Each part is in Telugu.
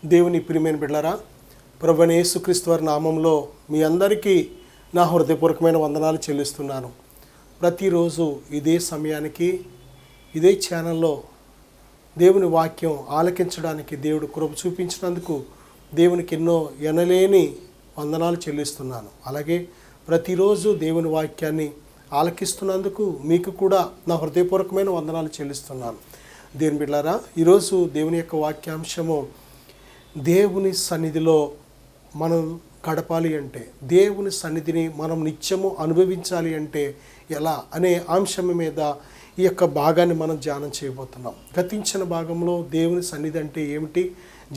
దేవుని ప్రియమైన బిడ్డలారా, ప్రభువైన యేసుక్రీస్తు వారి నామంలో మీ అందరికీ నా హృదయపూర్వకమైన వందనాలు చెల్లిస్తున్నాను. ప్రతిరోజు ఇదే సమయానికి ఇదే ఛానల్లో దేవుని వాక్యం ఆలకించడానికి దేవుడు కృప చూపించినందుకు దేవునికి ఎన్నో ఎనలేని వందనాలు చెల్లిస్తున్నాను. అలాగే ప్రతిరోజు దేవుని వాక్యాన్ని ఆలకిస్తున్నందుకు మీకు కూడా నా హృదయపూర్వకమైన వందనాలు చెల్లిస్తున్నాను. దేవుని బిడ్డలారా, ఈరోజు దేవుని యొక్క వాక్యాంశము దేవుని సన్నిధిలో మనం గడపాలి అంటే, దేవుని సన్నిధిని మనం నిత్యము అనుభవించాలి అంటే ఎలా అనే అంశం మీద ఈ యొక్క భాగాన్ని మనం ధ్యానం చేయబోతున్నాం. గతించిన భాగంలో దేవుని సన్నిధి అంటే ఏమిటి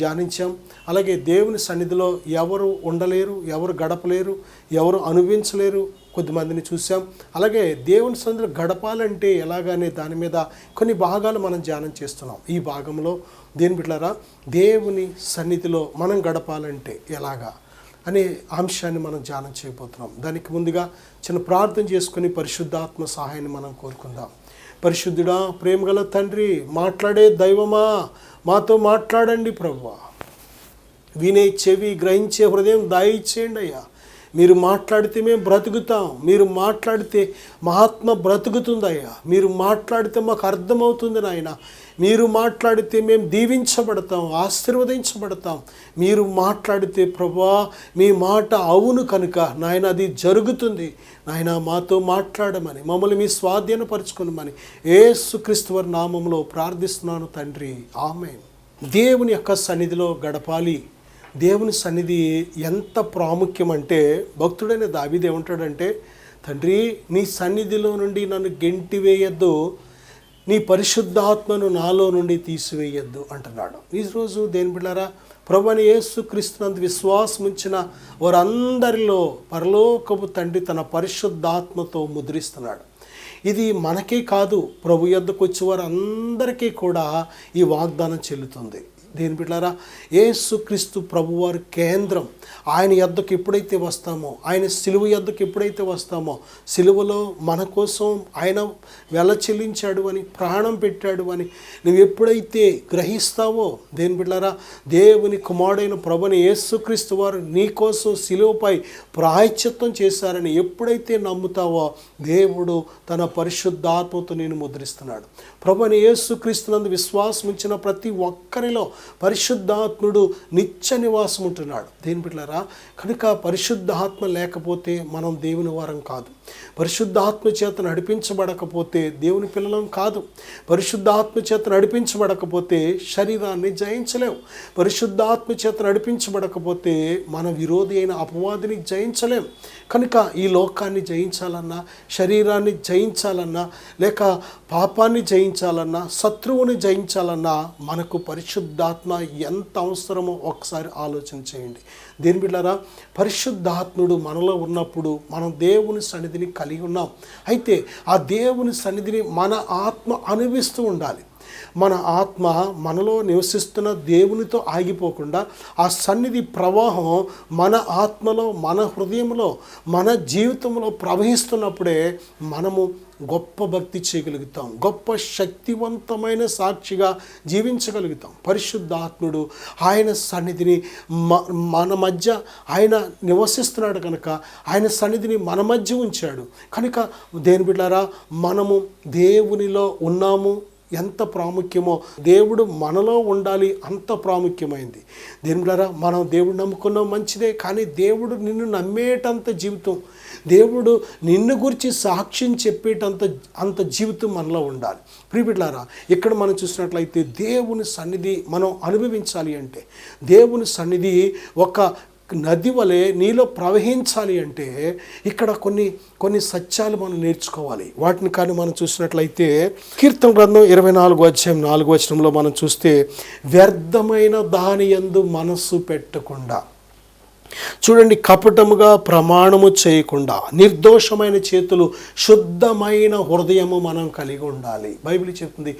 ధ్యానించాం. అలాగే దేవుని సన్నిధిలో ఎవరు ఉండలేరు, ఎవరు గడపలేరు, ఎవరు అనుభవించలేరు కొద్దిమందిని చూసాం. అలాగే దేవుని సన్నిధిలో గడపాలంటే ఎలాగనే దాని మీద కొన్ని భాగాలు మనం ధ్యానం చేస్తున్నాం. ఈ భాగంలో దేని బిడ్డలారా, దేవుని సన్నిధిలో మనం గడపాలంటే ఎలాగా అనే అంశాన్ని మనం ధ్యానం చేయబోతున్నాం. దానికి ముందుగా చిన్న ప్రార్థన చేసుకుని పరిశుద్ధాత్మ సహాయాన్ని మనం కోరుకుందాం. పరిశుద్ధుడా, ప్రేమగల తండ్రి, మాట్లాడే దైవమా, మాతో మాట్లాడండి ప్రభువా. వినే చెవి, గ్రహించే హృదయం దయచేయండి అయ్యా. మీరు మాట్లాడితే మేము బ్రతుకుతాం. మీరు మాట్లాడితే మా ఆత్మ బ్రతుకుతుందయ్యా. మీరు మాట్లాడితే మాకు అర్థమవుతుంది నాయన. మీరు మాట్లాడితే మేము దీవించబడతాం, ఆశీర్వదించబడతాం. మీరు మాట్లాడితే ప్రభువా, మీ మాట అవును కనుక నాయన అది జరుగుతుంది. నాయన మాతో మాట్లాడమని, మమ్మల్ని మీ స్వాధీనపరచుకునమని యేసుక్రీస్తు వారి నామంలో ప్రార్థిస్తున్నాను తండ్రి, ఆమేన్. దేవుని యొక్క సన్నిధిలో గడపాలి. దేవుని సన్నిధి ఎంత ప్రాముఖ్యం అంటే, భక్తుడైన దావీదు ఏమంటాడంటే, తండ్రి నీ సన్నిధిలో నుండి నన్ను గెంటివేయద్దు, నీ పరిశుద్ధాత్మను నాలో నుండి తీసివేయద్దు అంటున్నాడు. ఈరోజు దేని బిడ్డలారా, ప్రభువైన యేసుక్రీస్తునందు విశ్వాసం ఉంచిన వారందరిలో పరలోకపు తండ్రి తన పరిశుద్ధాత్మతో ముద్రిస్తున్నాడు. ఇది మనకే కాదు, ప్రభు యొద్దకు వచ్చే వారందరికీ కూడా ఈ వాగ్దానం చెల్లుతుంది. దేని బిడ్డలారా, యేసుక్రీస్తు ప్రభువారి కేంద్రం. ఆయన యొద్దకు ఎప్పుడైతే వస్తామో, ఆయన సిలువ యొద్దకు ఎప్పుడైతే వస్తామో, సిలువలో మన కోసం ఆయన వెల చెల్లించాడు అని, ప్రాణం పెట్టాడు అని నువ్వు ఎప్పుడైతే గ్రహిస్తావో, దేని బిడ్డలారా, దేవుని కుమారుడైన ప్రభుని యేసుక్రీస్తు వారు నీ కోసం సిలువపై ప్రాయశ్చిత్తం చేశారని ఎప్పుడైతే నమ్ముతావో, దేవుడు తన పరిశుద్ధాత్మతో నేను ముద్రిస్తున్నాడు. ప్రభుని యేసుక్రీస్తునందు విశ్వాసం ఉంచిన ప్రతి ఒక్కరిలో పరిశుద్ధాత్ముడు నిత్య నివాసం ఉంటున్నాడు. దేని బిడ్డలారా, కనుక పరిశుద్ధాత్మ లేకపోతే మనం దేవుని వారం కాదు. పరిశుద్ధాత్మ చేత నడిపించబడకపోతే దేవుని పిల్లలం కాదు. పరిశుద్ధాత్మ చేత నడిపించబడకపోతే శరీరాన్ని జయించలేవు. పరిశుద్ధాత్మ చేత నడిపించబడకపోతే మన విరోధి అయిన అపవాదిని జయించలేం. కనుక ఈ లోకాన్ని జయించాలన్నా, శరీరాన్ని జయించాలన్నా, లేక పాపాన్ని జయించాలన్నా, శత్రువుని జయించాలన్నా మనకు పరిశుద్ధాత్మ ఎంత అవసరమో ఒకసారి ఆలోచన చేయండి. దేని బిడ్డలారా, పరిశుద్ధాత్ముడు మనలో ఉన్నప్పుడు మనం దేవుని సన్నిధిని కలిగి ఉన్నాం. అయితే ఆ దేవుని సన్నిధిని మన ఆత్మ అనుభవిస్తూ ఉండాలి. మన ఆత్మ మనలో నివసిస్తున్న దేవునితో ఆగిపోకుండా ఆ సన్నిధి ప్రవాహం మన ఆత్మలో, మన హృదయంలో, మన జీవితంలో ప్రవహిస్తున్నప్పుడే మనము గొప్ప భక్తి చేయగలుగుతాం, గొప్ప శక్తివంతమైన సాక్షిగా జీవించగలుగుతాం. పరిశుద్ధాత్ముడు ఆయన సన్నిధిని మన మధ్య ఆయన నివసిస్తున్నాడు కనుక ఆయన సన్నిధిని మన మధ్య ఉంచాడు. కనుక దేని బిడ్డలారా, మనము దేవునిలో ఉన్నాము. ఎంత ప్రాముఖ్యమో దేవుడు మనలో ఉండాలి, అంత ప్రాముఖ్యమైంది. దేని బిడ్డలారా, మనం దేవుడు నమ్ముకున్నాం మంచిదే, కానీ దేవుడు నిన్ను నమ్మేటంత జీవితం, దేవుడు నిన్ను గురించి సాక్ష్యం చెప్పేటంత జీవితం మనలో ఉండాలి. ప్రియ బిడ్డలారా, ఇక్కడ మనం చూసినట్లయితే దేవుని సన్నిధి మనం అనుభవించాలి అంటే, దేవుని సన్నిధి ఒక నది వలె నీలో ప్రవహించాలి అంటే ఇక్కడ కొన్ని సత్యాలు మనం నేర్చుకోవాలి. వాటిని కానీ మనం చూసినట్లయితే కీర్తన గ్రంథం 24వ అధ్యాయం 4వ వచనంలో మనం చూస్తే, వ్యర్థమైన దాని యందు మనస్సు పెట్టకుండా, చూడండి, కపటముగా ప్రమాణము చేయకుండా, నిర్దోషమైన చేతులు, శుద్ధమైన హృదయము మనం కలిగి ఉండాలి. బైబిల్ చెప్తుంది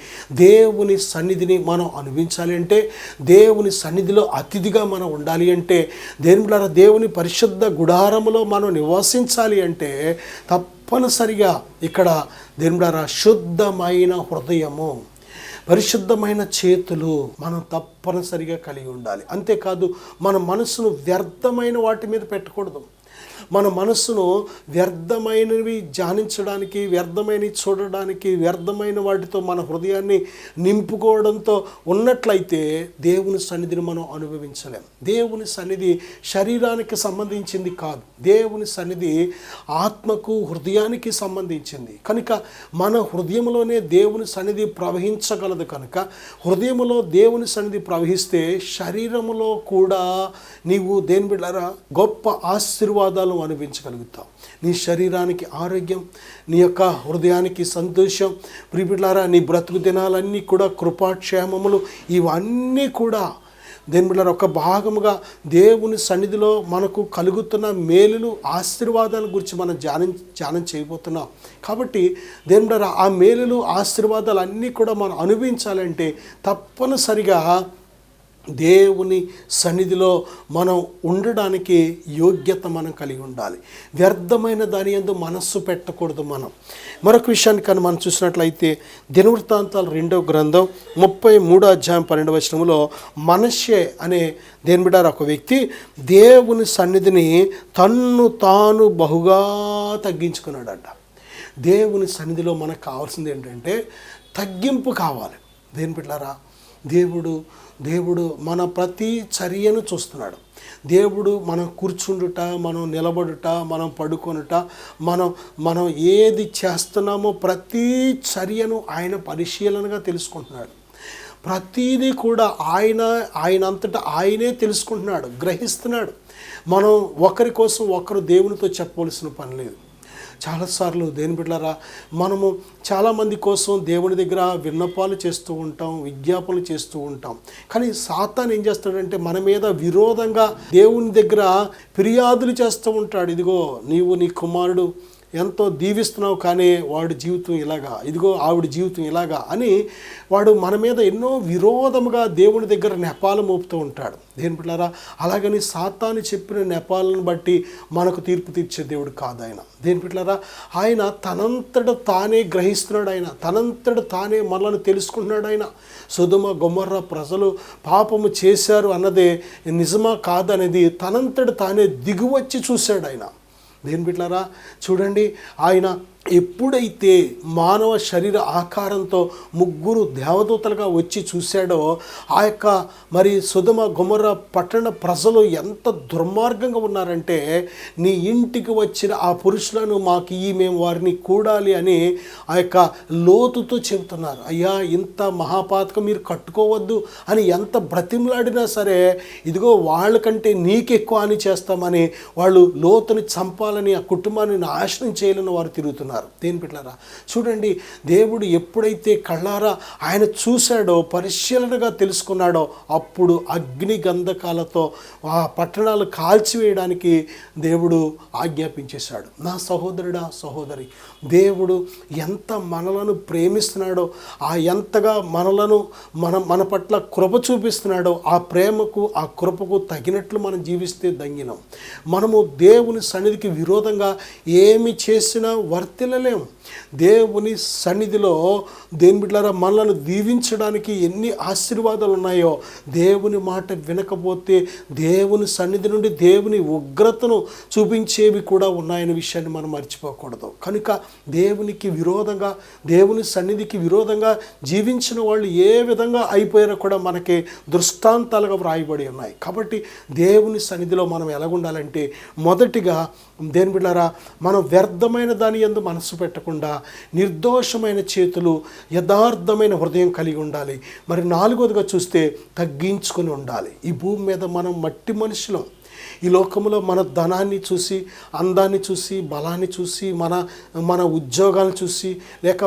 దేవుని సన్నిధిని మనం అనుభవించాలి అంటే, దేవుని సన్నిధిలో అతిథిగా మనం ఉండాలి అంటే, దేవుని పరిశుద్ధ గుడారములో మనం నివసించాలి అంటే తప్పనిసరిగా ఇక్కడ శుద్ధమైన హృదయము, పరిశుద్ధమైన చేతులు మనం తప్పనిసరిగా కలిగి ఉండాలి. అంతేకాదు మన మనసును వ్యర్థమైన వాటి మీద పెట్టకూడదు. మన మనస్సును వ్యర్థమైనవి ధ్యానించడానికి, వ్యర్థమైనవి చూడడానికి, వ్యర్థమైన వాటితో మన హృదయాన్ని నింపుకోవడంతో ఉన్నట్లయితే దేవుని సన్నిధిని మనం అనుభవించలేం. దేవుని సన్నిధి శరీరానికి సంబంధించింది కాదు, దేవుని సన్నిధి ఆత్మకు, హృదయానికి సంబంధించింది. కనుక మన హృదయంలోనే దేవుని సన్నిధి ప్రవహించగలదు. కనుక హృదయంలో దేవుని సన్నిధి ప్రవహిస్తే శరీరములో కూడా నీవు దేని బిడ్డలారా గొప్ప ఆశీర్వాదాలు అనుభవించగలుగుతావు. నీ శరీరానికి ఆరోగ్యం, నీ యొక్క హృదయానికి సంతోషం, ప్రియబిడ్డలారా నీ బ్రతుకు దినాలన్నీ కూడా కృపాక్షేమములు, ఇవన్నీ కూడా దేని బిడ్డలారా ఒక భాగముగా దేవుని సన్నిధిలో మనకు కలుగుతున్న మేలులు, ఆశీర్వాదాల గురించి మనం ధ్యానం చేయబోతున్నాం. కాబట్టి దేని బిడ్డలారా ఆ మేలులు, ఆశీర్వాదాలు అన్నీ కూడా మనం అనుభవించాలంటే తప్పనిసరిగా దేవుని సన్నిధిలో మనం ఉండడానికి యోగ్యత మనం కలిగి ఉండాలి. వ్యర్థమైన దాని యందు మనస్సు పెట్టకూడదు. మరొక విషయాన్ని కానీ మనం చూసినట్లయితే దినవృత్తాంతాలు 2వ గ్రంథం 33వ అధ్యాయం 12వ వచనంలో మనష్షే అనే దేని బిడ్డ ఒక వ్యక్తి దేవుని సన్నిధిని తన్ను తాను బహుగా తగ్గించుకున్నాడట. దేవుని సన్నిధిలో మనకు కావాల్సింది ఏంటంటే తగ్గింపు కావాలి. దేని బిడ్డలారా దేవుడు మన ప్రతి చర్యను చూస్తున్నాడు. దేవుడు మనం కూర్చుండుట, మనం నిలబడుట, మనం పడుకొనుట, మనం ఏది చేస్తున్నామో ప్రతి చర్యను ఆయన పరిశీలనగా తెలుసుకుంటున్నాడు. ప్రతిదీ కూడా ఆయనంతటా ఆయనే తెలుసుకుంటున్నాడు, గ్రహిస్తున్నాడు. మనం ఒకరి కోసం ఒకరు దేవునితో చెప్పవలసిన పని లేదు. చాలాసార్లు దేని బిడ్డలారా మనము చాలామంది కోసం దేవుని దగ్గర విన్నపాలు చేస్తూ ఉంటాం, విజ్ఞాపనలు చేస్తూ ఉంటాం. కానీ సాతాను ఏం చేస్తాడంటే మన మీద విరోధంగా దేవుని దగ్గర ఫిర్యాదులు చేస్తూ ఉంటాడు. ఇదిగో నీవు నీ కుమారుడు ఎంతో దీవిస్తున్నావు, కానీ వాడి జీవితం ఇలాగా, ఇదిగో ఆవిడ జీవితం ఇలాగా అని వాడు మన మీద ఎన్నో విరోధముగా దేవుని దగ్గర నెపాలు మోపుతూ ఉంటాడు. దేని బిడ్డలారా అలాగని సాతాను చెప్పిన నెపాలను బట్టి మనకు తీర్పు తీర్చే దేవుడు కాదు ఆయన. దేని బిడ్డలారా ఆయన తనంతట తానే గ్రహిస్తున్నాడు. ఆయన తనంతట తానే మనల్ని తెలుసుకుంటున్నాడు. ఆయన సొదొమ గొమొర్రా ప్రజలు పాపము చేశారు అన్నదే నిజమా కాదనేది తనంతట తానే దిగువచ్చి చూశాడు ఆయన. దేని బిడ్డలారా చూడండి, ఆయన ఎప్పుడైతే మానవ శరీర ఆకారంతో 3 దేవదూతలుగా వచ్చి చూశాడో ఆ యొక్క మరి సొదొమ గొమొర్రా పట్టణ ప్రజలు ఎంత దుర్మార్గంగా ఉన్నారంటే నీ ఇంటికి వచ్చిన ఆ పురుషులను మాకు మేము వారిని కూడాలి అని ఆ యొక్క లోతుతో చెబుతున్నారు. అయ్యా ఇంత మహాపాతకం మీరు కట్టుకోవద్దు అని ఎంత బ్రతిమలాడినా సరే ఇదిగో వాళ్ళకంటే నీకెక్కువ అని చేస్తామని వాళ్ళు లోతుని చంపాలని, ఆ కుటుంబాన్ని నాశనం చేయాలని వారు తిరుగుతున్నారు. దేని బిడ్డలారా చూడండి, దేవుడు ఎప్పుడైతే కళ్ళారా ఆయన చూశాడో, పరిశీలనగా తెలుసుకున్నాడో అప్పుడు అగ్ని గంధకాలతో ఆ పట్టణాలు కాల్చివేయడానికి దేవుడు ఆజ్ఞాపించేశాడు. నా సహోదరుడా, సహోదరి, దేవుడు ఎంత మనలను ప్రేమిస్తున్నాడో, ఎంతగా మన పట్ల కృప చూపిస్తున్నాడో ఆ ప్రేమకు, ఆ కృపకు తగినట్లు మనం జీవిస్తే ధన్యులం. మనము దేవుని సన్నిధికి విరోధంగా ఏమి చేసినా వర్తిల్లలేం. దేవుని సన్నిధిలో దేని బిడ్డలారా మనలను దీవించడానికి ఎన్ని ఆశీర్వాదాలు ఉన్నాయో దేవుని మాట వినకపోతే దేవుని సన్నిధి నుండి దేవుని ఉగ్రతను చూపించేవి కూడా ఉన్నాయనే విషయాన్ని మనం మర్చిపోకూడదు. కనుక దేవునికి విరోధంగా, దేవుని సన్నిధికి విరోధంగా జీవించిన వాళ్ళు ఏ విధంగా అయిపోయారో కూడా మనకి దృష్టాంతాలుగా వ్రాయబడి ఉన్నాయి. కాబట్టి దేవుని సన్నిధిలో మనం ఎలాగుండాలంటే మొదటిగా దేని బిడ్డలారా మనం వ్యర్థమైన దాని యందు మనసు పెట్టకుండా నిర్దోషమైన చేతులు, యథార్థమైన హృదయం కలిగి ఉండాలి. మరి 4వదిగా చూస్తే తగ్గించుకొని ఉండాలి. ఈ భూమి మీద మనం మట్టి మనుషులం. ఈ లోకంలో మన ధనాన్ని చూసి, అందాన్ని చూసి, బలాన్ని చూసి, మన ఉద్యోగాలను చూసి, లేక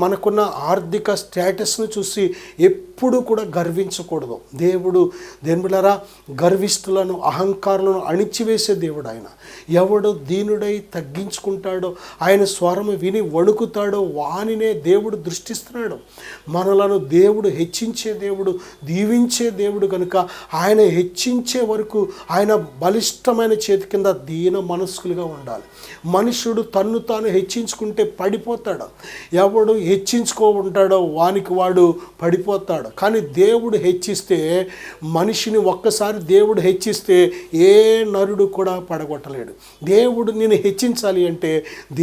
మనకున్న ఆర్థిక స్టేటస్ను చూసి ఎప్పుడు కూడా గర్వించకూడదు. దేవుడు దేని బిడ్డలారా గర్విష్ఠులను, అహంకారులను అణిచివేసే దేవుడు ఆయన. ఎవడు దీనుడై తగ్గించుకుంటాడో, ఆయన స్వరము విని వణుకుతాడో వానినే దేవుడు దృష్టిస్తున్నాడు. మనలను దేవుడు హెచ్చించే దేవుడు, దీవించే దేవుడు కనుక ఆయన హెచ్చించే వరకు, ఆయన ఆయన బలిష్టమైన చేతి కింద దీన మనస్కులుగా ఉండాలి. మనుషుడు తన్ను తాను హెచ్చించుకుంటే పడిపోతాడు. ఎవడు హెచ్చించుకో ఉంటాడో వానికి వాడు పడిపోతాడు. కానీ దేవుడు హెచ్చిస్తే, మనిషిని ఒక్కసారి దేవుడు హెచ్చిస్తే ఏ నరుడు కూడా పడగొట్టలేడు. దేవుడు నేను హెచ్చించాలి అంటే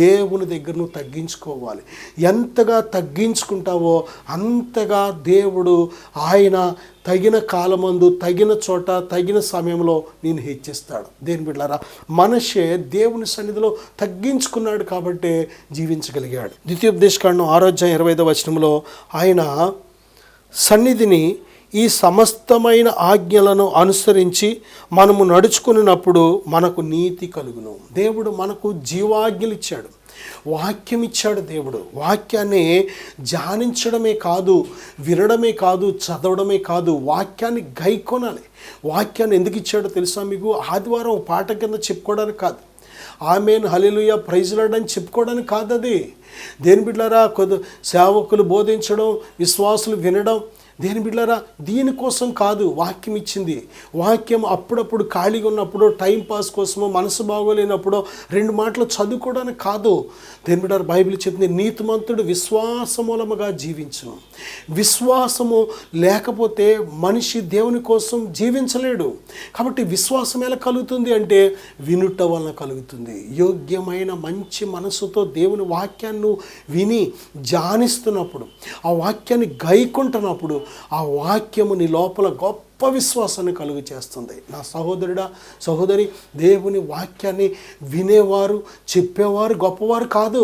దేవుని దగ్గర నువ్వు తగ్గించుకోవాలి. ఎంతగా తగ్గించుకుంటావో అంతగా దేవుడు ఆయన తగిన కాలమందు, తగిన చోట, తగిన సమయంలో నేను హెచ్చిస్తాడు. దేని బిడ్డలారా, మనిషే దేవుని సన్నిధిలో తగ్గించుకున్నాడు కాబట్టే జీవించగలిగాడు. ద్వితీయోపదేశకాండం 6:25 ఆయన సన్నిధిని ఈ సమస్తమైన ఆజ్ఞలను అనుసరించి మనము నడుచుకున్నప్పుడు మనకు నీతి కలుగును. దేవుడు మనకు జీవాజ్ఞలు ఇచ్చాడు, వాక్యం ఇచ్చాడు. దేవుడు వాక్యాన్ని ధ్యానించడమే కాదు, వినడమే కాదు, చదవడమే కాదు, వాక్యాన్ని గైకొనాలి. వాక్యాన్ని ఎందుకు ఇచ్చాడో తెలుసా మీకు? ఆదివారం పాట కింద చెప్పుకోవడానికి కాదు, ఆమేన్ హల్లెలూయా ప్రైజ్ లార్డ్ అని చెప్పుకోవడానికి కాదు. అది దేని బిడ్డలారా, సేవకులు బోధించడం, విశ్వాసులు వినడం, దేని బిడ్డలారా దీనికోసం కాదు వాక్యం ఇచ్చింది. వాక్యం అప్పుడప్పుడు ఖాళీగా ఉన్నప్పుడు, టైంపాస్ కోసమో, మనసు బాగోలేనప్పుడు 2 మాటలు చదువుకోవడానికి కాదు. దేని బిడ్డలారా, బైబిల్ చెప్తుంది నీతిమంతుడు విశ్వాసమూలముగా జీవించును. విశ్వాసము లేకపోతే మనిషి దేవుని కోసం జీవించలేడు. కాబట్టి విశ్వాసం ఎలా కలుగుతుంది అంటే వినుట వలన కలుగుతుంది. యోగ్యమైన మంచి మనసుతో దేవుని వాక్యాన్ని విని ధ్యానిస్తున్నప్పుడు, ఆ వాక్యాన్ని గైకుంటున్నప్పుడు ఆ వాక్యము నీ లోపల గొప్ప విశ్వాసాన్ని కలుగు చేస్తుంది. నా సహోదరుడా, సహోదరి, దేవుని వాక్యాన్ని వినేవారు, చెప్పేవారు గొప్పవారు కాదు.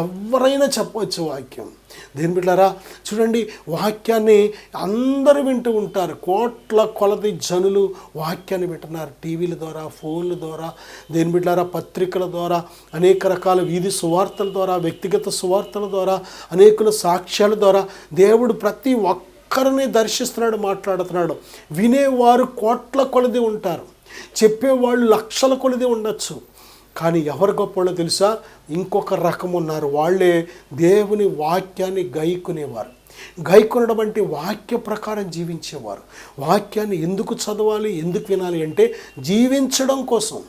ఎవరైనా చెప్పవచ్చు వాక్యం. దేని బిడ్డలారా చూడండి, వాక్యాన్ని అందరూ వింటూ ఉంటారు. కోట్ల కొలది జనులు వాక్యాన్ని వింటున్నారు. టీవీల ద్వారా, ఫోన్ల ద్వారా, దేని బిడ్డలారా పత్రికల ద్వారా, అనేక రకాల వీధి సువార్తల ద్వారా, వ్యక్తిగత సువార్తల ద్వారా, అనేకుల సాక్ష్యాల ద్వారా దేవుడు ప్రతి ఒక్కరిని దర్శిస్తున్నాడు, మాట్లాడుతున్నాడు. వినేవారు కోట్ల కొలది ఉంటారు, చెప్పేవాళ్ళు లక్షల కొలది ఉండొచ్చు. కానీ ఎవరు గొప్పవాళ్ళో తెలుసా? ఇంకొక రకం ఉన్నారు. వాళ్ళే దేవుని వాక్యాన్ని గైకునేవారు. గైకొనడం అంటే వాక్య ప్రకారం జీవించేవారు. వాక్యాన్ని ఎందుకు చదవాలి, ఎందుకు వినాలి అంటే జీవించడం కోసం.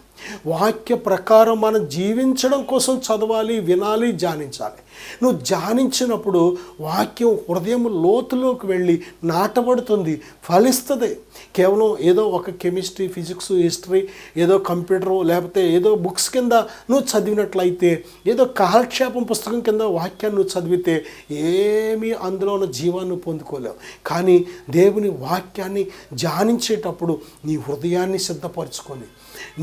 వాక్య ప్రకారం మనం జీవించడం కోసం చదవాలి, వినాలి, ధ్యానించాలి. నువ్వు ధ్యానించినప్పుడు వాక్యం హృదయం లోతులోకి వెళ్ళి నాటబడుతుంది, ఫలిస్తుంది. కేవలం ఏదో ఒక కెమిస్ట్రీ, ఫిజిక్స్, హిస్టరీ, ఏదో కంప్యూటరు, లేకపోతే ఏదో బుక్స్ కింద నువ్వు చదివినట్లయితే, ఏదో కాలక్షేపం పుస్తకం కింద వాక్యాన్ని నువ్వు చదివితే ఏమీ అందులో ఉన్న జీవాన్ని పొందుకోలేవు. కానీ దేవుని వాక్యాన్ని ధ్యానించేటప్పుడు నీ హృదయాన్ని సిద్ధపరచుకొని,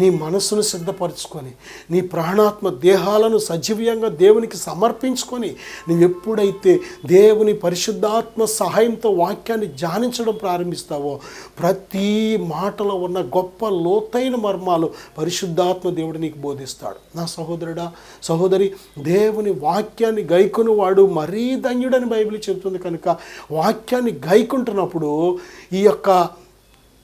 నీ మనసును సిద్ధపరచుకొని, నీ ప్రాణాత్మ దేహాలను సజీవంగా దేవునికి సమర్పించుకొని, నువ్వు ఎప్పుడైతే దేవుని పరిశుద్ధాత్మ సహాయంతో వాక్యాన్ని ధ్యానించడం ప్రారంభిస్తావో ప్రతి మాటలో ఉన్న గొప్ప లోతైన మర్మాలు పరిశుద్ధాత్మ దేవుడు నీకు బోధిస్తాడు. నా సహోదరుడా, సహోదరి, దేవుని వాక్యాన్ని గైకొని వాడు మరీ ధన్యుడని బైబిల్ చెబుతుంది. కనుక వాక్యాన్ని గైకుంటున్నప్పుడు ఈ యొక్క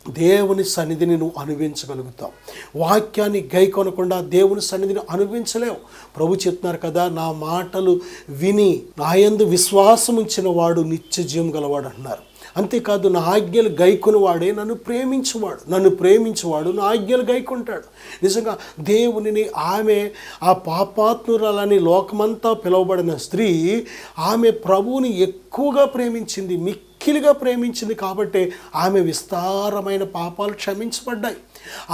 దేవుని సన్నిధిని నువ్వు అనుభవించగలుగుతావు. వాక్యాన్ని గైకొనకుండా దేవుని సన్నిధిని అనుభవించలేవు. ప్రభు చెప్తున్నారు కదా, నా మాటలు విని నాయందు విశ్వాసం ఉంచిన వాడు నిత్య జీవం గలవాడు అంటున్నారు. అంతేకాదు, నా ఆజ్ఞలు గైకొని వాడే నన్ను ప్రేమించేవాడు నా ఆజ్ఞలు గైకుంటాడు. నిజంగా దేవునిని ఆమె ఆ పాపాత్మురాలని లోకమంతా పిలువబడిన స్త్రీ, ఆమె ప్రభువుని ఎక్కువగా ప్రేమించింది, మిక్కిలిగా ప్రేమించింది. కాబట్టి ఆమె విస్తారమైన పాపాలు క్షమించబడ్డాయి.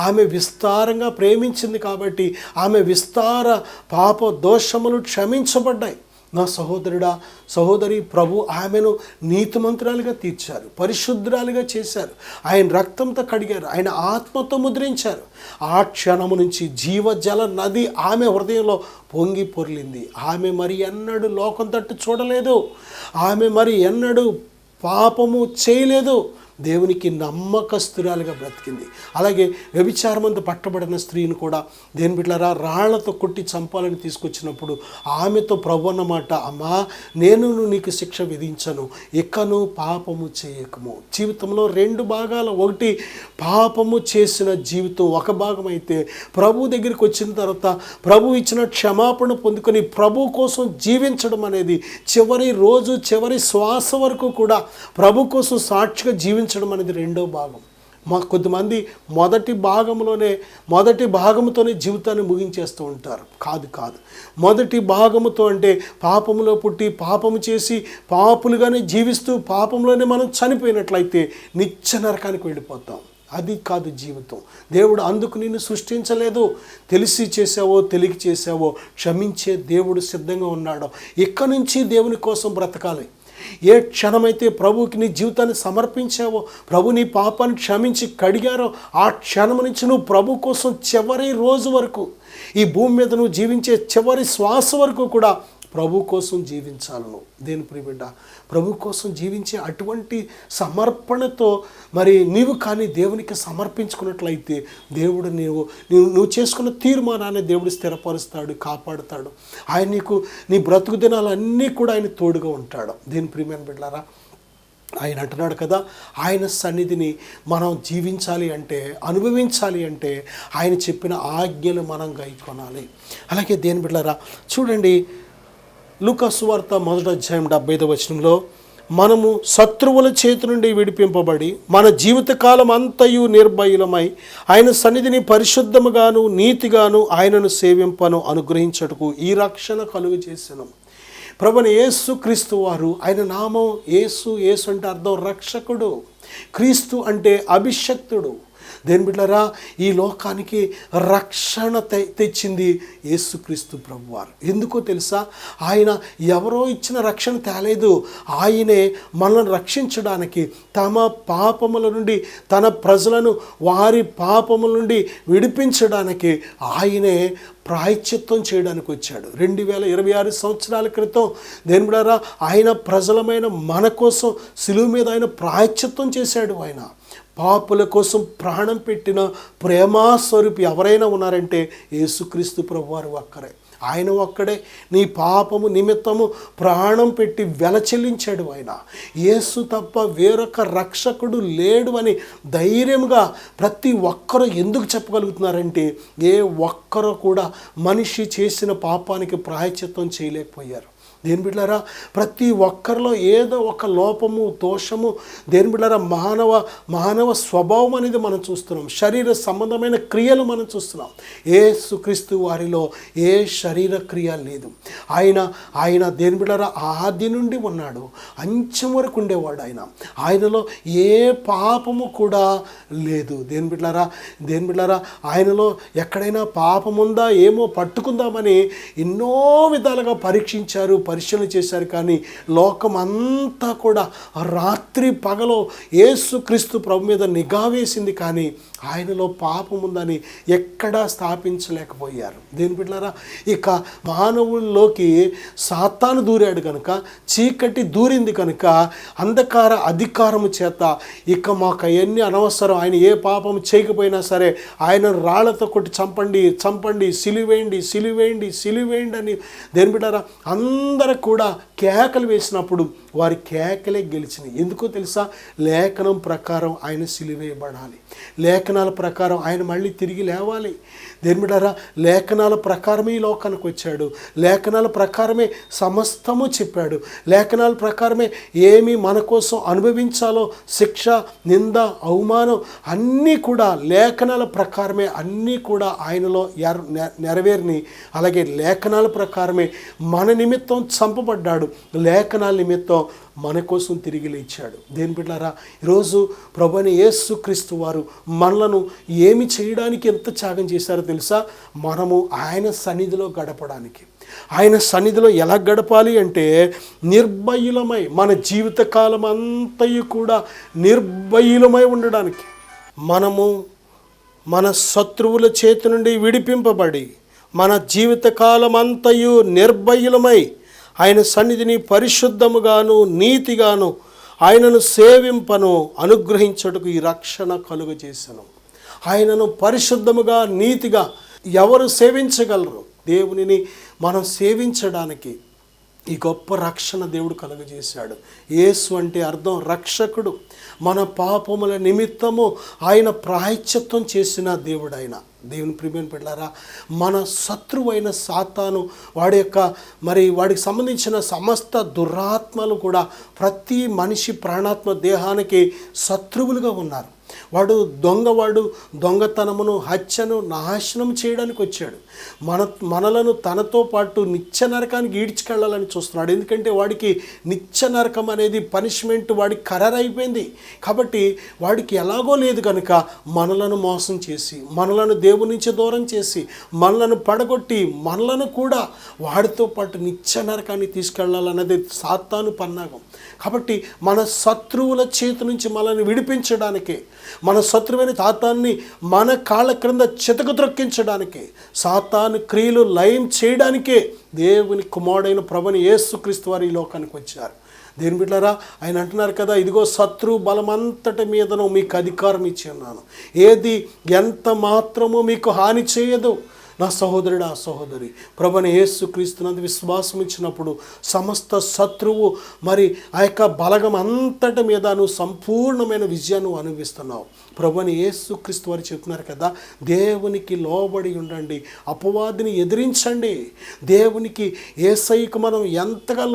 ఆమె విస్తారంగా ప్రేమించింది కాబట్టి ఆమె విస్తార పాప దోషములు క్షమించబడ్డాయి. నా సహోదరుడా, సహోదరి, ప్రభు ఆమెను నీతిమంతురాలుగా తీర్చారు, పరిశుద్ధురాలుగా చేశారు, ఆయన రక్తంతో కడిగారు, ఆయన ఆత్మతో ముద్రించారు. ఆ క్షణము నుంచి జీవజల నది ఆమె హృదయంలో పొంగి పొర్లింది. ఆమె మరి ఎన్నడూ లోకం తట్టు చూడలేదు, ఆమె మరి ఎన్నడూ పాపము చేయలేదు, దేవునికి నమ్మకస్తురాలుగా బ్రతికింది. అలాగే వ్యభిచారమందు పట్టబడిన స్త్రీని కూడా దేని బిడ్డలారా రాళ్లతో కొట్టి చంపాలని తీసుకొచ్చినప్పుడు ఆమెతో ప్రభు అన్నమాట, అమ్మా నేను నీకు శిక్ష విధించను, ఇకను పాపము చేయకము. జీవితంలో 2 భాగాలు, ఒకటి పాపము చేసిన జీవితం ఒక భాగం అయితే, ప్రభు దగ్గరికి వచ్చిన తర్వాత ప్రభు ఇచ్చిన క్షమాపణ పొందుకొని ప్రభు కోసం జీవించడం అనేది, చివరి రోజు చివరి శ్వాస వరకు కూడా ప్రభు కోసం సాక్షిగా జీవించడం అనేది 2వ భాగం. కొంతమంది మొదటి భాగంతోనే జీవితాన్ని ముగించేస్తూ ఉంటారు. కాదు. మొదటి భాగముతో అంటే పాపములో పుట్టి పాపము చేసి పాపులుగానే జీవిస్తూ పాపంలోనే మనం చనిపోయినట్లయితే నిత్య నరకానికి వెళ్ళిపోతాం. అది కాదు జీవితం. దేవుడు అందుకు నిన్ను సృష్టించలేదు. తెలిసి చేసావో తెలియక చేసావో క్షమించే దేవుడు సిద్ధంగా ఉన్నాడు. ఇక్కడి నుంచి దేవుని కోసం బ్రతకాలి. ఏ క్షణమైతే ప్రభువుకి నీ జీవితాన్ని సమర్పించావో, ప్రభు నీ పాపాన్ని క్షమించి కడిగారో, ఆ క్షణం నుంచి నువ్వు ప్రభు కోసం చివరి రోజు వరకు, ఈ భూమి మీద నువ్వు జీవించే చివరి శ్వాస వరకు కూడా ప్రభు కోసం జీవించాలను. దేని ప్రియబిడ్డ, ప్రభు కోసం జీవించే అటువంటి సమర్పణతో మరి నీవు కానీ దేవునికి సమర్పించుకున్నట్లయితే దేవుడు నువ్వు చేసుకున్న తీర్మానాన్ని దేవుడు స్థిరపరుస్తాడు, కాపాడుతాడు. ఆయన నీకు నీ బ్రతుకు దినాలన్నీ కూడా ఆయన తోడుగా ఉంటాడు. దేని ప్రియమైన బిడ్డలారా, ఆయన అంటున్నాడు కదా, ఆయన సన్నిధిని మనం జీవించాలి అంటే, అనుభవించాలి అంటే ఆయన చెప్పిన ఆజ్ఞలు మనం గైకొనాలి. అలాగే దేని బిడ్డలారా చూడండి, లూకా సువార్త 1వ అధ్యాయం 75వ వచనంలో, మనము శత్రువుల చేతి నుండి విడిపింపబడి మన జీవితకాలం అంతయు నిర్భయులమై ఆయన సన్నిధిని పరిశుద్ధముగాను నీతిగాను ఆయనను సేవింపను అనుగ్రహించుటకు ఈ రక్షణ కలుగు చేసెను. ప్రభువైన యేసు క్రీస్తు వారు, ఆయన నామం యేసు. యేసు అంటే అర్థం రక్షకుడు, క్రీస్తు అంటే అభిషక్తుడు. దేని బిడ్డలారా, ఈ లోకానికి రక్షణ తెచ్చింది యేసుక్రీస్తు ప్రభువారు. ఎందుకో తెలుసా, ఆయన ఎవరో ఇచ్చిన రక్షణ తేలేదు. ఆయనే మనల్ని రక్షించడానికి, తమ పాపముల నుండి తన ప్రజలను వారి పాపముల నుండి విడిపించడానికి ఆయనే ప్రాయశ్చిత్తం చేయడానికి వచ్చాడు. 2026 సంవత్సరాల క్రితం దేని బిడ్డలారా, ఆయన ప్రజలమైన మన కోసం శిలువ మీద ఆయన ప్రాయశ్చిత్తం చేశాడు. ఆయన పాపుల కోసం ప్రాణం పెట్టిన ప్రేమాస్వరూపి ఎవరైనా ఉన్నారంటే యేసుక్రీస్తు ప్రభువారు ఒక్కరే. ఆయన ఒక్కడే నీ పాపము నిమిత్తము ప్రాణం పెట్టి వెల చెల్లించాడు. ఆయన యేసు తప్ప వేరొక రక్షకుడు లేడు అని ధైర్యంగా ప్రతి ఒక్కరూ ఎందుకు చెప్పగలుగుతున్నారంటే, ఏ ఒక్కరూ కూడా మనిషి చేసిన పాపానికి ప్రాయశ్చిత్తం చేయలేకపోయారు. దేని బిడ్డలారా, ప్రతి ఒక్కరిలో ఏదో ఒక లోపము, దోషము, దేని బిడ్డలారా మానవ స్వభావం అనేది మనం చూస్తున్నాం. శరీర సంబంధమైన క్రియలు మనం చూస్తున్నాం. యేసుక్రీస్తు వారిలో ఏ శరీర క్రియ లేదు. ఆయన దేని బిడ్డలారా ఆది నుండి ఉన్నాడు, అంచెం వరకు ఉండేవాడు. ఆయనలో ఏ పాపము కూడా లేదు. దేని బిడ్డలారా ఆయనలో ఎక్కడైనా పాపముందా ఏమో పట్టుకుందామని ఎన్నో విధాలుగా పరీక్షించారు, పరిశీలన చేశారు. కానీ లోకం అంతా కూడా రాత్రి పగలో యేసుక్రీస్తు ప్రభు మీద నిఘా వేసింది, కానీ ఆయనలో పాపం ఉందని ఎక్కడా స్థాపించలేకపోయారు. దేని బిడ్డలారా, ఇక మానవుల్లోకి సాతాను దూరాడు కనుక, చీకటి దూరింది కనుక, అంధకార అధికారము చేత ఇక మాకు అవన్నీ అనవసరం, ఆయన ఏ పాపం చేయకపోయినా సరే ఆయన రాళ్లతో కొట్టి చంపండి, సిలివేయండి అని దేని బిడ్డలారా అందరూ కూడా కేకలు వేసినప్పుడు వారి కేకలే గెలిచినాయి. ఎందుకో తెలుసా, లేఖనం ప్రకారం ఆయన సిలువేయబడాలి, లేఖనాల ప్రకారం ఆయన మళ్ళీ తిరిగి లేవాలి. దేని బిడ్డలారా, లేఖనాల ప్రకారమే ఈ లోకానికి వచ్చాడు, లేఖనాల ప్రకారమే సమస్తము చెప్పాడు, లేఖనాల ప్రకారమే ఏమి మన కోసం అనుభవించాలో శిక్ష, నింద, అవమానం అన్నీ కూడా లేఖనాల ప్రకారమే అన్నీ కూడా ఆయనలో నెరవేరిని. అలాగే లేఖనాల ప్రకారమే మన నిమిత్తం చంపబడ్డాడు, లేఖనాల నిమిత్తం మన కోసం తిరిగి లేచాడు. దేని బిడ్డలారా, ఈరోజు ప్రభువైన యేసుక్రీస్తు వారు మనలను ఏమి చేయడానికి ఎంత త్యాగం చేశారో తెలుసా, మనము ఆయన సన్నిధిలో గడపడానికి. ఆయన సన్నిధిలో ఎలా గడపాలి అంటే నిర్భయులమై, మన జీవితకాలం అంతయు కూడా నిర్భయులమై ఉండడానికి. మనము మన శత్రువుల చేతి నుండి విడిపింపబడి మన జీవితకాలం అంతయు నిర్భయులమై ఆయన సన్నిధిని పరిశుద్ధముగాను నీతిగాను ఆయనను సేవింపను అనుగ్రహించుటకు ఈ రక్షణ కలుగజేసెను. ఆయనను పరిశుద్ధముగా నీతిగా ఎవరు సేవించగలరు? దేవునిని మనం సేవించడానికి ఈ గొప్ప రక్షణ దేవుడు కలుగజేశాడు. యేసు అంటే అర్థం రక్షకుడు. మన పాపముల నిమిత్తము ఆయన ప్రాయశ్చిత్తం చేసిన దేవుడు ఆయన. దేవుని ప్రియమైన బిడ్డలారా, మన శత్రువైన సాతాను వాడికి సంబంధించిన సమస్త దురాత్మలు కూడా ప్రతి మనిషి ప్రాణాత్మ దేహానికి శత్రువులుగా ఉన్నారు. వాడు దొంగతనమును, హత్యను నాశనం చేయడానికి వచ్చాడు. మనలను తనతో పాటు నిత్య నరకానికి ఈడ్చుకెళ్ళాలని చూస్తున్నాడు. ఎందుకంటే వాడికి నిత్య నరకం అనేది పనిష్మెంట్ వాడికి ఖరారైపోయింది. కాబట్టి వాడికి ఎలాగో లేదు కనుక మనలను మోసం చేసి, మనలను దేవుని నుంచి దూరం చేసి, మనలను పడగొట్టి, మనలను కూడా వాడితో పాటు నిత్య నరకాన్ని తీసుకెళ్లాలన్నది సాతాను పన్నాగం. కాబట్టి మన శత్రువుల చేతి నుంచి మనల్ని విడిపించడానికే, మన శత్రువైన సాతాన్ని మన కాళ్ళ క్రింద చితకద్రొక్కించడానికే, సాతాను క్రియలు లయం చేయడానికే దేవుని కుమారుడైన ప్రభువైన యేసుక్రీస్తు వారు ఈ లోకానికి వచ్చారు. దేని బిడ్డలారా, ఆయన అంటున్నారు కదా, ఇదిగో శత్రు బలమంతటి మీదను మీకు అధికారం ఇచ్చి ఉన్నాను, ఏది ఎంత మాత్రమో మీకు హాని చేయదు. నా సహోదరుడు, ఆ సహోదరి, ప్రభువైన యేసుక్రీస్తునందు విశ్వాసం ఇచ్చినప్పుడు సమస్త శత్రువు మరి ఆ యొక్క బలగం అంతటి మీద నువ్వు సంపూర్ణమైన విజయాన్ని అనుభవిస్తున్నావు. ప్రభువైన యేసుక్రీస్తు వారు చెప్తున్నారు కదా, దేవునికి లోబడి ఉండండి, అపవాదిని ఎదిరించండి. దేవునికి యేసయ్యకు మనం ఎంతగా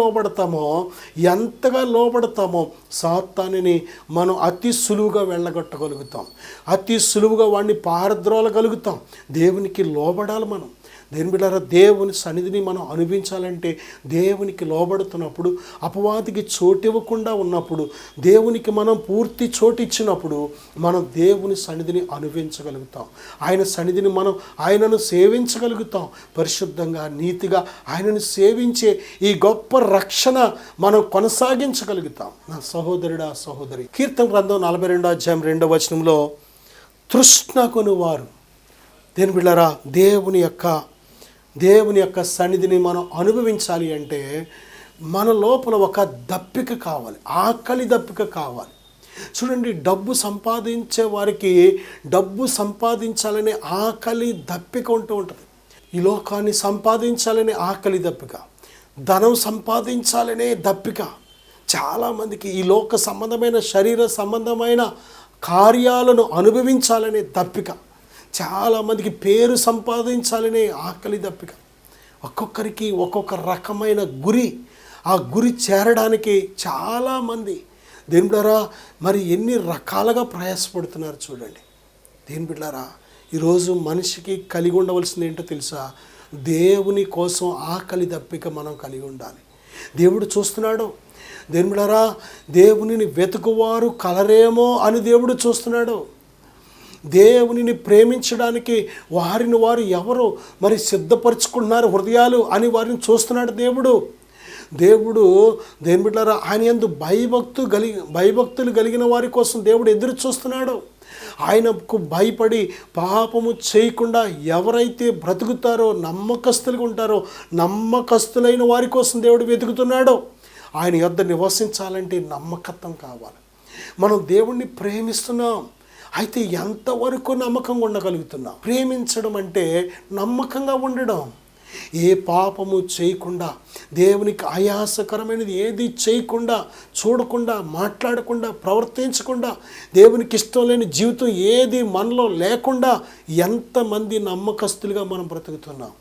లోబడతామో సాతానుని మనం అతి సులువుగా వెళ్ళగొట్టగలుగుతాం, అతి సులువుగా వాడిని పారద్రోలగలుగుతాం. దేవునికి లోబడాలి మనం. దేని బిడ్డలారా, దేవుని సన్నిధిని మనం అనుభవించాలంటే దేవునికి లోబడుతున్నప్పుడు, అపవాదికి చోటివ్వకుండా ఉన్నప్పుడు, దేవునికి మనం పూర్తి చోటు ఇచ్చినప్పుడు మనం దేవుని సన్నిధిని అనుభవించగలుగుతాం. ఆయన సన్నిధిని మనం ఆయనను సేవించగలుగుతాం. పరిశుద్ధంగా, నీతిగా ఆయనను సేవించే ఈ గొప్ప రక్షణ మనం కొనసాగించగలుగుతాం. నా సహోదరుడా, సహోదరి, కీర్తన గ్రంథం 42వ అధ్యాయం 2వ వచనంలో, తృష్ణకొను వారు, దేని బిడ్డలారా, దేవుని యొక్క సన్నిధిని మనం అనుభవించాలి అంటే మన లోపల ఒక దప్పిక కావాలి, ఆకలి దప్పిక కావాలి. చూడండి, డబ్బు సంపాదించే వారికి డబ్బు సంపాదించాలనే ఆకలి దప్పిక ఉంటూ ఉంటుంది. ఈ లోకాన్ని సంపాదించాలనే ఆకలి దప్పిక, ధనం సంపాదించాలనే దప్పిక. చాలామందికి ఈ లోక సంబంధమైన, శరీర సంబంధమైన కార్యాలను అనుభవించాలనే దప్పిక, చాలామందికి పేరు సంపాదించాలనే ఆకలి దప్పిక. ఒక్కొక్కరికి ఒక్కొక్క రకమైన గురి, ఆ గురి చేరడానికి చాలామంది దేని బిడ్డలారా మరి ఎన్ని రకాలుగా ప్రయాసపడుతున్నారు చూడండి. దేని బిడ్డలారా, ఈరోజు మనిషికి కలిగి ఉండవలసింది ఏంటో తెలుసా? దేవుని కోసం ఆకలి దప్పిక మనం కలిగి ఉండాలి. దేవుడు చూస్తున్నాడు. దేని బిడ్డలారా, దేవునిని వెతుకువారు కలరేమో అని దేవుడు చూస్తున్నాడు. దేవునిని ప్రేమించడానికి వారిని వారు ఎవరు మరి సిద్ధపరచుకుంటున్నారు హృదయాలు అని వారిని చూస్తున్నాడు దేవుడు. దేని బిడ్డలారా, ఆయన యందు భయభక్తులు కలిగిన వారి కోసం దేవుడు ఎదురు చూస్తున్నాడు. ఆయనకు భయపడి పాపము చేయకుండా ఎవరైతే బ్రతుకుతారో, నమ్మకస్తులుగా ఉంటారో, నమ్మకస్తులైన వారి కోసం దేవుడు వెతుకుతున్నాడు. ఆయన యొద్ద నివసించాలంటే నమ్మకత్వం కావాలి. మనం దేవుణ్ణి ప్రేమిస్తున్నాం, అయితే ఎంతవరకు నమ్మకంగా ఉండగలుగుతున్నాం? ప్రేమించడం అంటే నమ్మకంగా ఉండడం. ఏ పాపము చేయకుండా, దేవునికి ఆయాసకరమైనది ఏది చేయకుండా, చూడకుండా, మాట్లాడకుండా, ప్రవర్తించకుండా, దేవునికి ఇష్టం లేని జీవితం ఏది మనలో లేకుండా ఎంతమంది నమ్మకస్తులుగా మనం బ్రతుకుతున్నాం.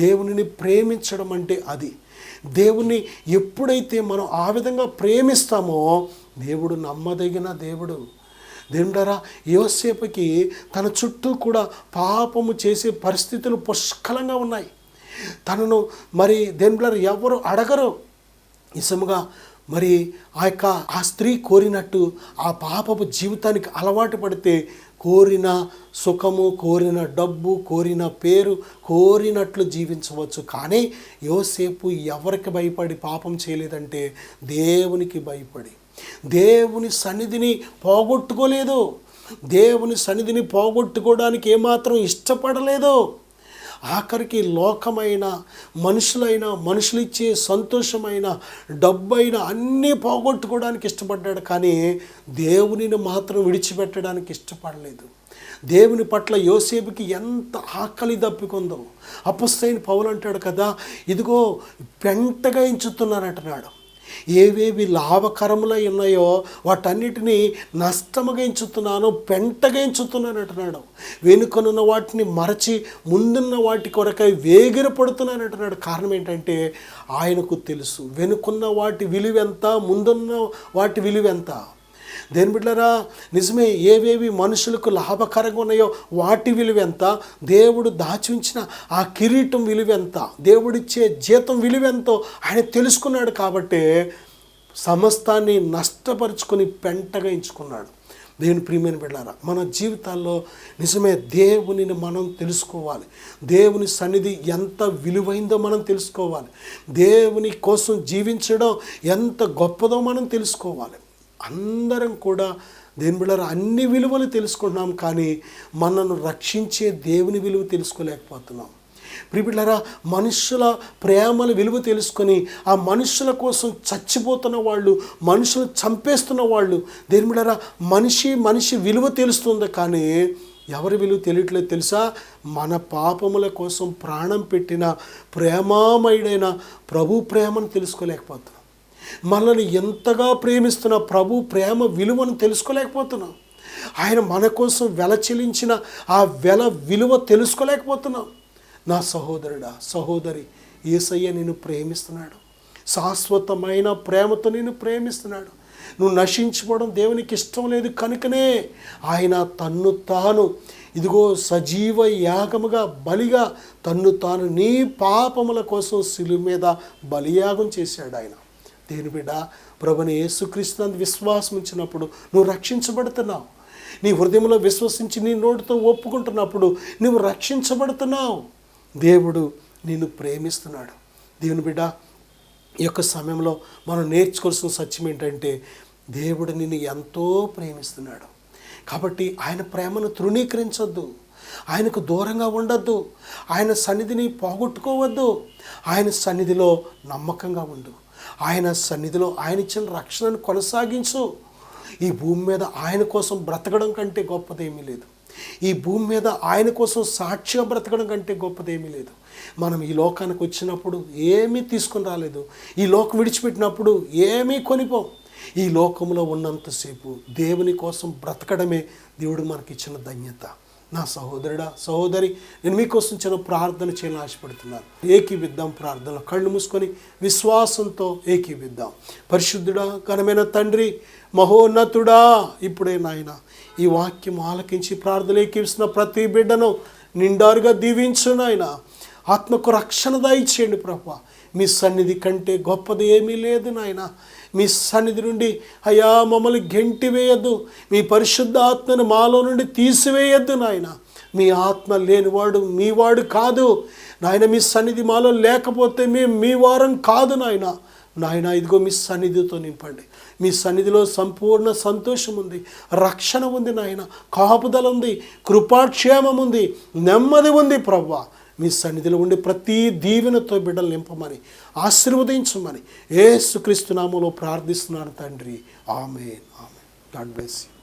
దేవునిని ప్రేమించడం అంటే అది. దేవుని ఎప్పుడైతే మనం ఆ విధంగా ప్రేమిస్తామో దేవుడు నమ్మదగిన దేవుడు. దేవుడారా, యోసేపుకి తన చుట్టూ కూడా పాపము చేసే పరిస్థితులు పుష్కలంగా ఉన్నాయి. తనను మరి దేవుడారు ఎవరు అడగరు. నిజముగా మరి ఆ స్త్రీ కోరినట్టు ఆ పాపపు జీవితానికి అలవాటు పడితే కోరిన సుఖము, కోరిన డబ్బు, కోరిన పేరు, కోరినట్లు జీవించవచ్చు. కానీ యోసేపు ఎవరికి భయపడి పాపం చేయలేదంటే దేవునికి భయపడి. దేవుని సన్నిధిని పోగొట్టుకోలేదు. దేవుని సన్నిధిని పోగొట్టుకోవడానికి ఏమాత్రం ఇష్టపడలేదు. ఆఖరికి లోకమైన, మనుషులిచ్చే సంతోషమైన, డబ్బైన అన్నీ పోగొట్టుకోవడానికి ఇష్టపడ్డాడు. కానీ దేవునిని మాత్రం విడిచిపెట్టడానికి ఇష్టపడలేదు. దేవుని పట్ల యోసేపుకి ఎంత ఆకలి దప్పికుందో. అపొస్తలుడైన పౌలు అంటాడు కదా, ఇదిగో పెంటగా ఎంచుతున్నానంటున్నాడు. ఏవేవి లాభకరములై ఉన్నాయో వాటన్నిటినీ నష్టముగా ఎంచుతున్నాను, పెంటగా ఎంచుతున్నాను అంటున్నాడు. వెనుకనున్న వాటిని మరచి ముందున్న వాటి కొరకై వేగిరపడుతున్నాను అంటున్నాడు. కారణం ఏంటంటే ఆయనకు తెలుసు వెనుకున్న వాటి విలువెంత, ముందున్న వాటి విలువెంత. దేని బిడ్డలారా, నిజమే, ఏవేవి మనుషులకు లాభకరంగా ఉన్నాయో వాటి విలువ ఎంత, దేవుడు దాచి ఉంచిన ఆ కిరీటం విలువ ఎంత, దేవుడిచ్చే జీతం విలువ ఎంతో ఆయన తెలుసుకున్నాడు. కాబట్టి సమస్తాన్ని నష్టపరుచుకొని పెంటగా ఎంచుకున్నాడు. దేవుని ప్రియమైన బిడ్డలారా, మన జీవితాల్లో నిజమే దేవునిని మనం తెలుసుకోవాలి. దేవుని సన్నిధి ఎంత విలువైందో మనం తెలుసుకోవాలి. దేవుని కోసం జీవించడం ఎంత గొప్పదో మనం తెలుసుకోవాలి. అందరం కూడా దేవుని బిడ్డలారా అన్ని విలువలు తెలుసుకుంటున్నాం, కానీ మనను రక్షించే దేవుని విలువ తెలుసుకోలేకపోతున్నాం. ప్రియబిడ్డలారా, మనుషుల ప్రేమల విలువ తెలుసుకొని ఆ మనుషుల కోసం చచ్చిపోతున్న వాళ్ళు, మనుషులు చంపేస్తున్న వాళ్ళు, దేని బిడ్డలారా మనిషి విలువ తెలుస్తుంది, కానీ ఎవరి విలువ తెలియట్లేదు తెలుసా? మన పాపముల కోసం ప్రాణం పెట్టిన ప్రేమామయుడైన ప్రభు ప్రేమను తెలుసుకోలేకపోతున్నాం. మనల్ని ఎంతగా ప్రేమిస్తున్న ప్రభు ప్రేమ విలువను తెలుసుకోలేకపోతున్నాం. ఆయన మన కోసం వెల చెల్లించిన ఆ విలువ తెలుసుకోలేకపోతున్నాం. నా సహోదరుడా, సహోదరి, యేసయ్య నిన్ను ప్రేమిస్తున్నాడు. శాశ్వతమైన ప్రేమతో నిన్ను ప్రేమిస్తున్నాడు. నువ్వు నశించుకోవడం దేవునికి ఇష్టం లేదు కనుకనే ఆయన తన్ను తాను ఇదిగో సజీవ యాగముగా బలిగా తన్ను తాను నీ పాపముల కోసం శిలువ మీద బలియాగం చేశాడు ఆయన. దేని బిడ్డ, ప్రభుని యేసుక్రీస్తునందు విశ్వాసం ఉంచినప్పుడు నువ్వు రక్షించబడుతున్నావు. నీ హృదయంలో విశ్వసించి నీ నోటితో ఒప్పుకుంటున్నప్పుడు నువ్వు రక్షించబడుతున్నావు. దేవుడు నిన్ను ప్రేమిస్తున్నాడు. దేవుని బిడ్డ, ఈ యొక్క సమయంలో మనం నేర్చుకోవాల్సిన సత్యం ఏంటంటే దేవుడు నిన్ను ఎంతో ప్రేమిస్తున్నాడు. కాబట్టి ఆయన ప్రేమను తృణీకరించొద్దు, ఆయనకు దూరంగా ఉండొద్దు, ఆయన సన్నిధిని పోగొట్టుకోవద్దు. ఆయన సన్నిధిలో నమ్మకంగా ఉండు. ఆయన సన్నిధిలో ఆయన ఇచ్చిన రక్షణను కొనసాగించు. ఈ భూమి మీద ఆయన కోసం బ్రతకడం కంటే గొప్పదేమీ లేదు. ఈ భూమి మీద ఆయన కోసం సాక్షిగా బ్రతకడం కంటే గొప్పదేమీ లేదు. మనం ఈ లోకానికి వచ్చినప్పుడు ఏమీ తీసుకుని రాలేదు. ఈ లోకం విడిచిపెట్టినప్పుడు ఏమీ కొనిపోం. ఈ లోకంలో ఉన్నంతసేపు దేవుని కోసం బ్రతకడమే దేవుడు మనకిచ్చిన ధన్యత. నా సహోదరుడా, సహోదరి, నేను మీకోసం చిన్న ప్రార్థన చేయాలని ఆశపడుతున్నాను. ఏకీవిద్దాం. ప్రార్థనలో కళ్ళు మూసుకొని విశ్వాసంతో ఏకీవిద్దాం. పరిశుద్ధుడా, ఘనమైన తండ్రి, మహోన్నతుడా, ఇప్పుడే నాయన ఈ వాక్యం ఆలకించి ప్రార్థనలు ఏకీవిస్తున్న ప్రతి బిడ్డను నిండారుగా దీవించు నాయన. ఆత్మకు రక్షణ దయచేయండి ప్రభువా. మీ సన్నిధి కంటే గొప్పది ఏమీ లేదు నాయన. మీ సన్నిధి నుండి అయ్యా మమ్మల్ని గెంటివేయద్దు. మీ పరిశుద్ధ ఆత్మను మాలో నుండి తీసివేయద్దు నాయన. మీ ఆత్మ లేనివాడు మీవాడు కాదు నాయన. మీ సన్నిధి మాలో లేకపోతే మేము మీ వారం కాదు నాయన. నాయన, ఇదిగో మీ సన్నిధితో నింపండి. మీ సన్నిధిలో సంపూర్ణ సంతోషం ఉంది, రక్షణ ఉంది నాయన, కాపుదల ఉంది, కృపాక్షేమం ఉంది, నెమ్మది ఉంది ప్రభువా. మీ సన్నిధిలో ఉండి ప్రతి దీవెనతో బిడ్డలు నింపమని ఆశీర్వదించమని యేసుక్రీస్తు నామములో ప్రార్థిస్తున్నాను తండ్రి. Amen. Amen. God bless you.